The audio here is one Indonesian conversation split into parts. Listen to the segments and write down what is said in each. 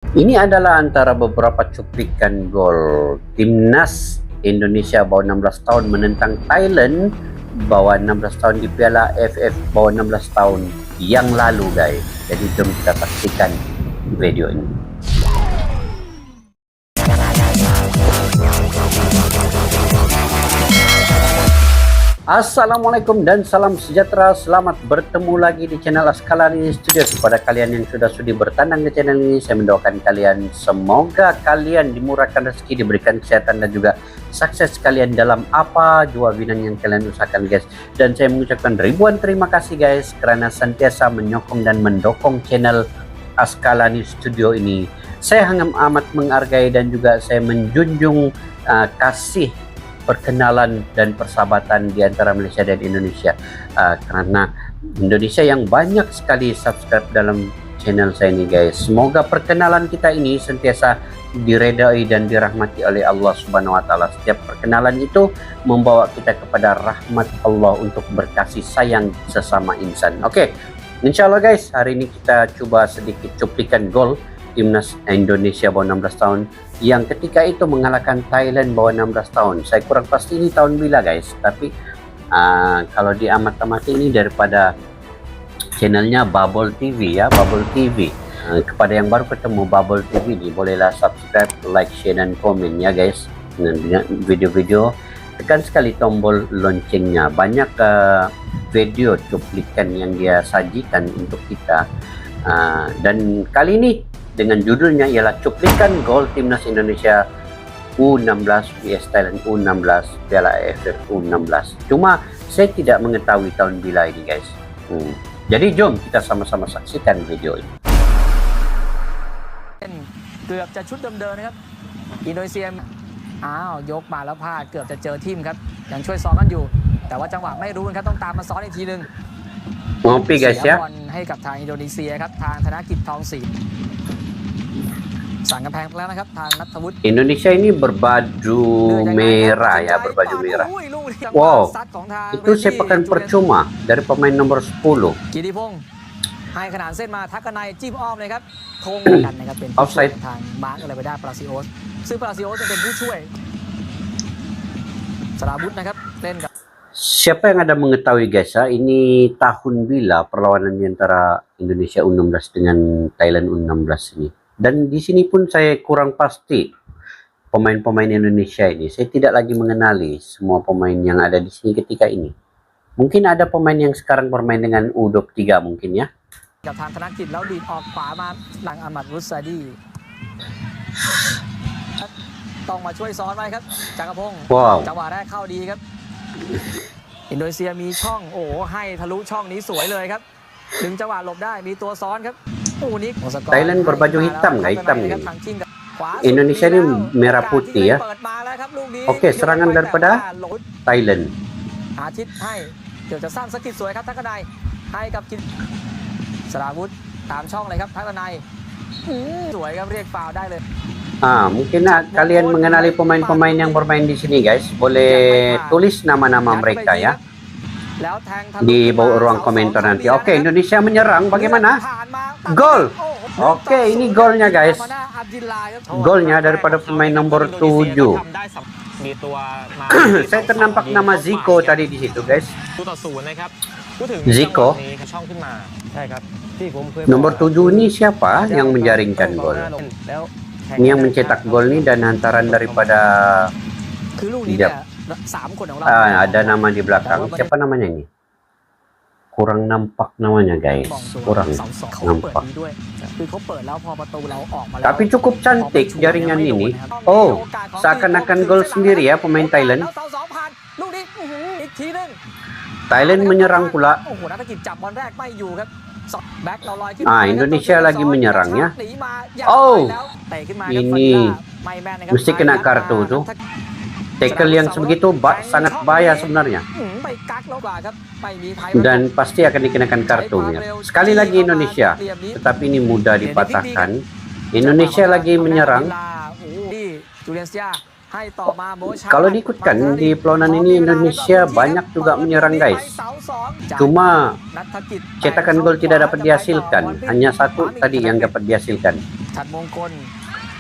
Ini adalah antara beberapa cuplikan gol timnas Indonesia bawah 16 tahun menentang Thailand bawah 16 tahun di Piala AFF bawah 16 tahun yang lalu, guys. Jadi jom kita saksikan video ini. Assalamualaikum dan salam sejahtera. Selamat bertemu lagi di channel Askalani Studio. Kepada kalian yang sudah sudi bertandang ke channel ini, saya mendoakan kalian semoga kalian dimurahkan rezeki, diberikan kesehatan dan juga sukses kalian dalam apa jua bidang yang kalian usahakan, guys. Dan saya mengucapkan ribuan terima kasih, guys, karena senantiasa menyokong dan mendukung channel Askalani Studio ini. Saya amat menghargai dan juga saya menjunjung kasih perkenalan dan persahabatan di antara Malaysia dan Indonesia, karena Indonesia yang banyak sekali subscribe dalam channel saya ini, guys. Semoga perkenalan kita ini sentiasa diredai dan dirahmati oleh Allah Subhanahu wa taala. Setiap perkenalan itu membawa kita kepada rahmat Allah untuk berkasih sayang sesama insan. Oke, insya Allah, guys, hari ini kita coba sedikit cuplikan gol timnas Indonesia bawah 16 tahun yang ketika itu mengalahkan Thailand bawah 16 tahun. Saya kurang pasti ini tahun bila, guys, tapi kalau diamat-amati ini daripada channelnya Bubble TV, ya, Bubble TV. Kepada yang baru ketemu Bubble TV ini, bolehlah subscribe, like, share dan komen, ya, guys. Dengan video-video, tekan sekali tombol loncengnya. Banyak video cuplikan yang dia sajikan untuk kita, dan kali ini dengan judulnya ialah cuplikan gol timnas Indonesia U16 vs Thailand U16 Piala AFF U16. Cuma saya tidak mengetahui tahun bila ini, guys. Jadi jom kita sama-sama saksikan video ini. เกือบจะชุดเดิมๆนะครับอินโดนีเซียยกมาแล้วพลาดเกือบจะเจอทีมครับยังช่วยซ้อมกันอยู่แต่ว่าจังหวะไม่รู้ครับต้องตามมาซ้อนอีกทีนึง Ngopi, guys, ya. บอลให้กับทางอินโดนีเซียครับทางธนกิจทองศรีสั่งกำแพงแล้วนะครับทางณัฐวุฒิ Indonesia ini berbaju merah, ya, berbaju merah. Wow, itu sepakan percuma dari pemain nomor 10. กิติพงษ์ให้ขนานเส้นมาทักกันในจิ้มอ้อมเลยครับทงกันนะครับเป็น Offside ทางมาร์กอะไรไปได้ปราซิโอสซึ่งปราซิโอสจะเป็นผู้ช่วยสราวุธนะครับเล่นกับ Siapa yang ada mengetahui, guys, ya, ini tahun bila perlawanan di antara Indonesia U16 dengan Thailand U16 ini. Dan di sini pun saya kurang pasti pemain-pemain Indonesia ini. Saya tidak lagi mengenali semua pemain yang ada di sini ketika ini. Mungkin ada pemain yang sekarang bermain dengan U23 mungkin, ya. กับทางธนกิจแล้วดีดออกขวามาหลังอามัดรุสซาดีต้องมาช่วยซ้อนไว้ครับจักรพงศ์ Wow. จังหวะแรกเข้าดีครับอินโดนีเซียมีช่องให้ทะลุช่องนี้สวยเลยครับถึงจังหวะหลบได้มีตัวซ้อนครับนี่ Thailand berbaju hitam, nggak hitam nih. Indonesia ini merah putih, ya. Oke, serangan daripada Thailand. อาทิตย์ให้เดี๋ยวจะสร้างสกิลสวยครับทักษะนายให้กับกินสราวุธตามช่องเลยครับทักษะนายสวยครับเรียกฟาวล์ได้เลย Mungkin kalian mengenali pemain-pemain yang bermain di sini, guys. Boleh tulis nama-nama mereka, ya, di bawah ruang komentar nanti. Oke, Indonesia menyerang, bagaimana? Gol. Oke, ini golnya, guys. Golnya daripada pemain nomor 7. Saya ternampak nama Zico tadi di situ, guys. Zico. Nomor 7 ini siapa yang menjaringkan gol? Ini yang mencetak gol ini dan hantaran daripada ada nama di belakang. Siapa namanya ini? Kurang nampak namanya, guys. Kurang nampak. Tapi cukup cantik jaringan ini. Oh, seakan-akan gol sendiri, ya, pemain Thailand. Thailand menyerang pula. Indonesia lagi menyerang, ya. Oh, ini mesti kena kartu tuh. Tackle yang sebegitu sangat bahaya sebenarnya. Dan pasti akan dikenakan kartunya. Sekali lagi Indonesia, tetapi ini mudah dipatahkan. Indonesia lagi menyerang. ให้ต่อมาโมชา Kalau diikutkan di peluangan ini Indonesia banyak juga menyerang guys. Cuma cetakan gol tidak dapat dihasilkan. Hanya satu tadi yang dapat dihasilkan. ฉัดมงคล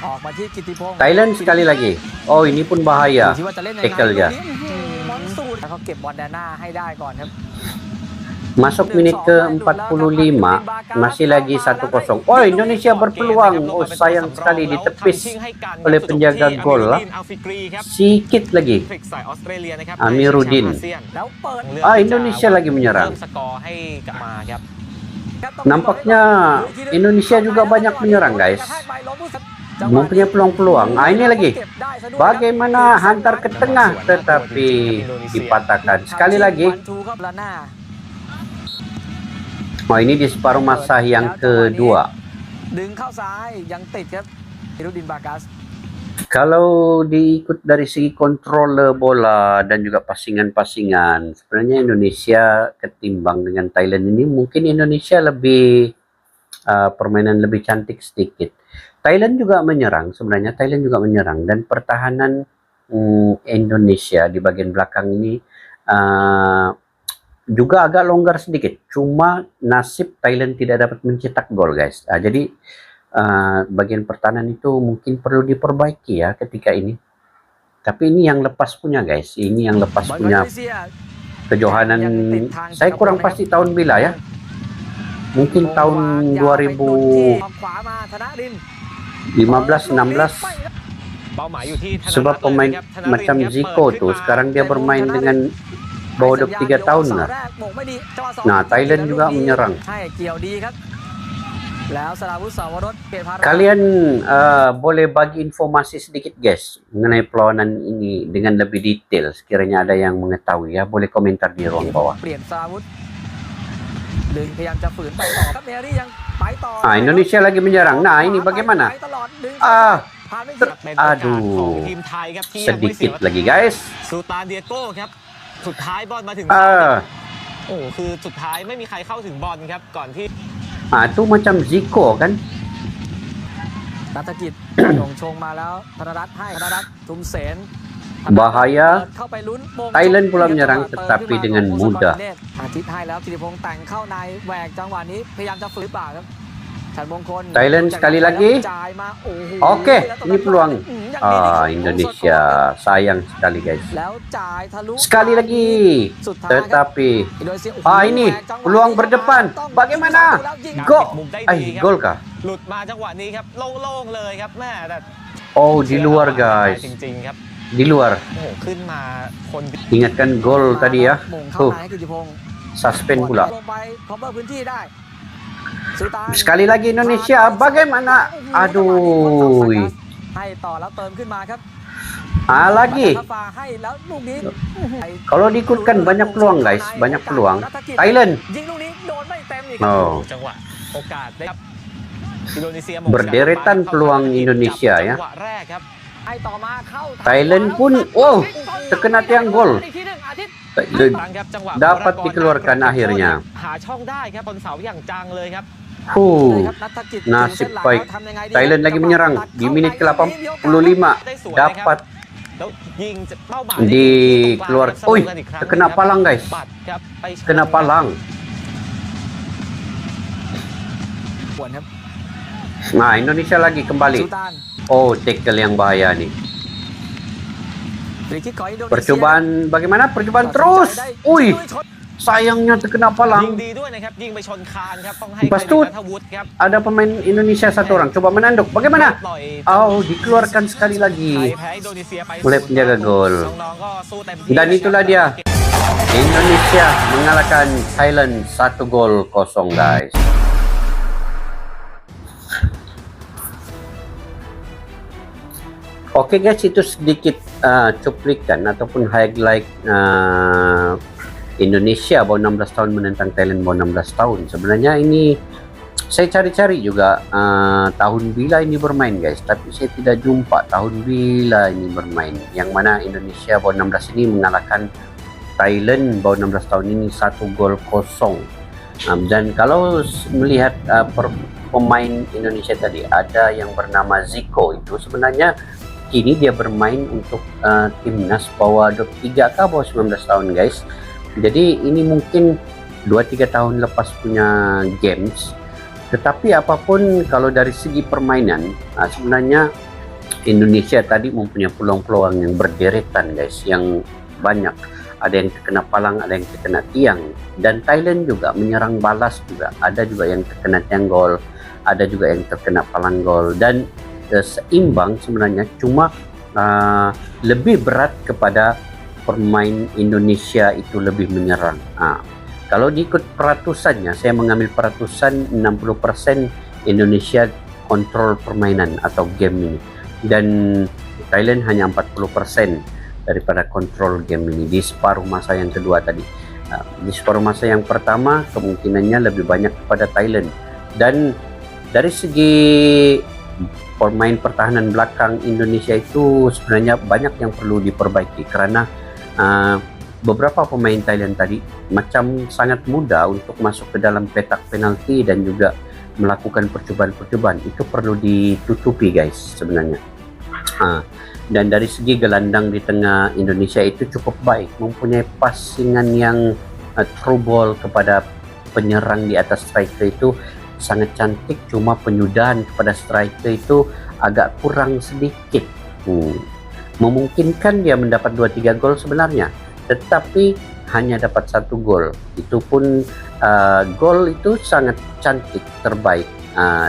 ออกมาที่กิติพงษ์ Thailand sekali lagi. Oh ini pun bahaya. ดูสิว่าจะเล่นยังไง Tackle ลู ya. กนี้มอนสูดแล้วเขาเก็บบอลแดนหน้าให้ได้ก่อนครับ Masuk menit ke-45, masih lagi 1-0. Oh Indonesia berpeluang. Oh sayang sekali ditepis oleh penjaga gol lah. Sikit lagi. Amiruddin. แล้วเปิด Indonesia lagi menyerang. สกอร์ให้กลับมาครับ Nampaknya Indonesia juga banyak menyerang guys. Mempunyai peluang-peluang. Ini lagi. Bagaimana hantar ke tengah tetapi dipatahkan. Sekali lagi. Oh ini di separuh masa yang kedua. ดึงเข้าซ้ายยังติดครับอิรุดินบากัส Kalau diikut dari segi controller bola dan juga passingan-passingan, sebenarnya Indonesia ketimbang dengan Thailand ini mungkin Indonesia lebih permainan lebih cantik sedikit. Thailand juga menyerang, sebenarnya Thailand juga menyerang dan pertahanan Indonesia di bagian belakang ini juga agak longgar sedikit. Cuma nasib Thailand tidak dapat mencetak gol guys. Jadi bagian pertahanan itu mungkin perlu diperbaiki ya ketika ini. Tapi ini yang lepas punya guys. Ini yang lepas punya kejohanan. Saya kurang pasti tahun bila ya. Mungkin tahun 2015 16. Sebab pemain macam Zico tuh sekarang dia bermain dengan bawah 23 tahun lah. Nah Thailand juga menyerang. Kalian boleh bagi informasi sedikit guys mengenai perlawanan ini dengan lebih detail. Sekiranya ada yang mengetahui ya, boleh komentar di ruang bawah. Indonesia lagi menyerang. Nah ini bagaimana? Aduh, sedikit lagi guys. สุดท้ายบอลมาถึงโอ้คือสุดท้ายไม่มีใครเข้าถึงบอลครับก่อนที่ itu macam Zico kan นัฐกิจ ส่งชงมาแล้วธนรัตน์ให้ธนรัตน์ทุมเสน bahaya เข้าไปลุ้น Thailand pula menyerang tetapi dengan mudah อาทิตย์ให้แล้วกิติพงษ์แต่งเข้าในแหวกจังหวะนี้พยายามจะฝืนเปล่าครับฉัดมงคล Thailand sekali lagi. Oke, ini peluang. Indonesia sayang sekali guys. Sekali lagi. Tetapi ini peluang berdepan. Bagaimana? Gol kah? หลุดมาจังหวะนี้ครับโล่งๆเลยครับแม่แต่ Oh di luar guys. จริงๆครับ Di luar. โอ้โหขึ้นมาคน Ingatkan gol tadi ya. Suspend pula. Sekali lagi Indonesia. Bagaimana? Aduh. ให้ต่อแล้วเติมขึ้นมาครับ Lagi. Kalau diikutkan banyak peluang guys, banyak peluang. Thailand. ยิงลูกนี้โดนไม่เต็มอีก จังหวะโอกาสได้ครับอินโดนีเซีย Berderetan peluang Indonesia ya. จังหวะแรกครับ ให้ต่อมาเข้า Thailand pun, wow, terkena tiang gol. อีกทีหนึ่งอาทิตย์ Dapat dikeluarkan akhirnya. หาช่องได้ครับบนเสาอย่างจังเลยครับ Nasib baik. Thailand lagi menyerang di menit ke-85. Dapat แล้วยิงเป้าหมาย dikeluar. Terkena palang guys. ปัดครับไปชน Kena palang. ปวดครับ Nah, Indonesia lagi ซู kembali. ตาน Oh, tackle yang bahaya nih. ฟรีคิกของอินโดนีเซีย Percobaan bagaimana? Percobaan terus. Sayangnya terkena ยิง palang. ดีด้วยนะครับยิงไปชนคานครับต้องให้ Lepas เคร tu ดิตนัทวุฒิครับ ada pemain Indonesia satu orang. Coba menanduk. Bagaimana? ปล่อย Oh, dikeluarkan sekali ไทย lagi แพ้อินโดนีเซียไป oleh penjaga gol. น้องๆก็สู้เต็มที่ Dan itulah dia. Indonesia mengalahkan Thailand 1-0 guys. Oke guys, itu sedikit cuplikan ataupun highlight Indonesia bawah 16 tahun menentang Thailand bawah 16 tahun. Sebenarnya ini saya cari-cari juga tahun bila ini bermain guys, tapi saya tidak jumpa tahun bila ini bermain. Yang mana Indonesia bawah 16 ini mengalahkan Thailand bawah 16 tahun ini 1-0. Dan kalau melihat pemain Indonesia tadi ada yang bernama Zico, itu sebenarnya kini dia bermain untuk timnas bawah 23 ke bawah 19 tahun guys. Jadi ini mungkin 2-3 tahun lepas punya games. Tetapi apapun kalau dari segi permainan, sebenarnya Indonesia tadi mempunyai peluang-peluang yang berderetan guys, yang banyak. Ada yang terkena palang, ada yang terkena tiang. Dan Thailand juga menyerang balas juga. Ada juga yang terkena tiang gol, ada juga yang terkena palang gol. Dan seimbang sebenarnya, cuma lebih berat kepada pemain Indonesia itu lebih menyerang. Kalau diikut peratusannya, saya mengambil peratusan 60% Indonesia kontrol permainan atau game ini, dan Thailand hanya 40% daripada kontrol game ini di separuh masa yang kedua tadi. Di separuh masa yang pertama kemungkinannya lebih banyak kepada Thailand, dan dari segi pemain pertahanan belakang Indonesia itu sebenarnya banyak yang perlu diperbaiki, karena beberapa pemain Thailand tadi macam sangat mudah untuk masuk ke dalam petak penalti dan juga melakukan percobaan-percobaan. Itu perlu ditutupi guys sebenarnya. Dan dari segi gelandang di tengah Indonesia itu cukup baik, mempunyai passingan yang through ball kepada penyerang di atas striker itu sangat cantik, cuma penyudahan kepada striker itu agak kurang sedikit. Memungkinkan dia mendapat 2-3 gol sebenarnya, tetapi hanya dapat 1 gol. Itu pun gol itu sangat cantik, terbaik,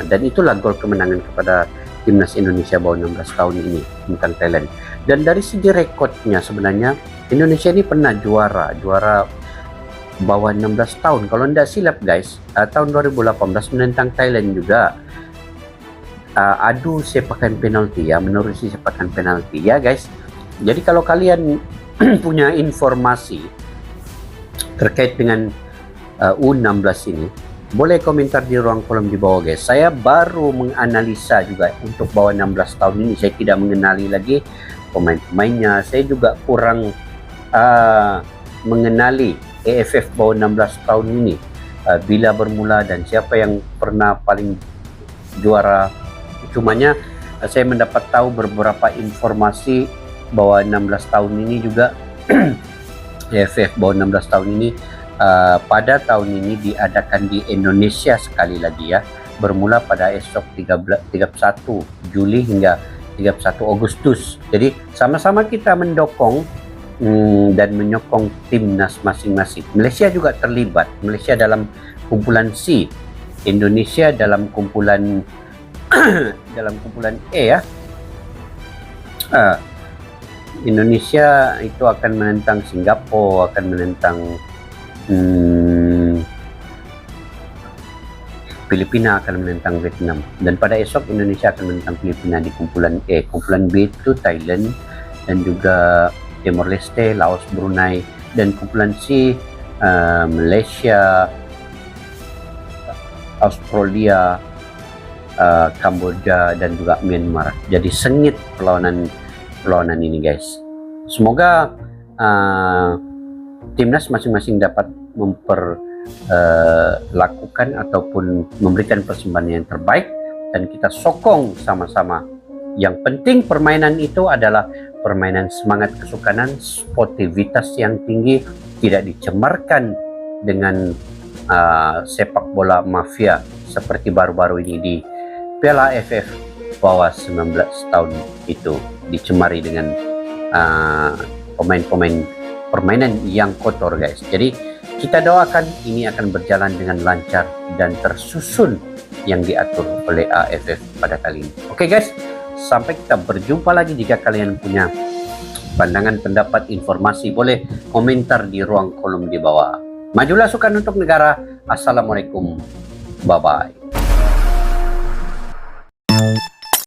dan itulah gol kemenangan kepada timnas Indonesia bawah 16 tahun ini tentang Thailand. Dan dari segi rekodnya sebenarnya Indonesia ini pernah juara bawah 16 tahun kalau tidak silap guys, tahun 2018 menentang Thailand juga. Adu sepakan penalti ya, menerusi sepakan penalti ya guys. Jadi kalau kalian punya informasi terkait dengan U16 ini, boleh komentar di ruang kolom di bawah guys. Saya baru menganalisa juga untuk bawah 16 tahun ini, saya tidak mengenali lagi pemain-pemainnya. Saya juga kurang mengenali AFF bawah 16 tahun ini, bila bermula dan siapa yang pernah paling juara. Cumanya saya mendapat tahu beberapa informasi bahwa 16 tahun ini juga AFF bawah 16 tahun ini pada tahun ini diadakan di Indonesia sekali lagi ya, bermula pada esok 31 Juli hingga 31 Agustus. Jadi sama-sama kita mendukung dan menyokong timnas masing-masing. Malaysia juga terlibat. Malaysia dalam kumpulan C, Indonesia dalam kumpulan dalam kumpulan E ya. Indonesia itu akan menentang Singapura, akan menentang Filipina, akan menentang Vietnam, dan pada esok Indonesia akan menentang Filipina di kumpulan E. Kumpulan B itu Thailand dan juga Timor Leste, Laos, Brunei, dan kumpulan C Malaysia, Australia, Kamboja, dan juga Myanmar. Jadi sengit perlawanan ini guys. Semoga timnas masing-masing dapat memperlakukan ataupun memberikan persembahan yang terbaik, dan kita sokong sama-sama. Yang penting permainan itu adalah permainan semangat kesukanan, sportivitas yang tinggi, tidak dicemarkan dengan sepak bola mafia seperti baru-baru ini di Piala AFF bawah 19 tahun itu dicemari dengan pemain-pemain permainan yang kotor guys. Jadi kita doakan ini akan berjalan dengan lancar dan tersusun yang diatur oleh AFF pada kali ini. Oke guys, sampai kita berjumpa lagi. Jika kalian punya pandangan, pendapat, informasi, boleh komentar di ruang kolom di bawah. Majulah sukan untuk negara. Assalamualaikum, bye bye.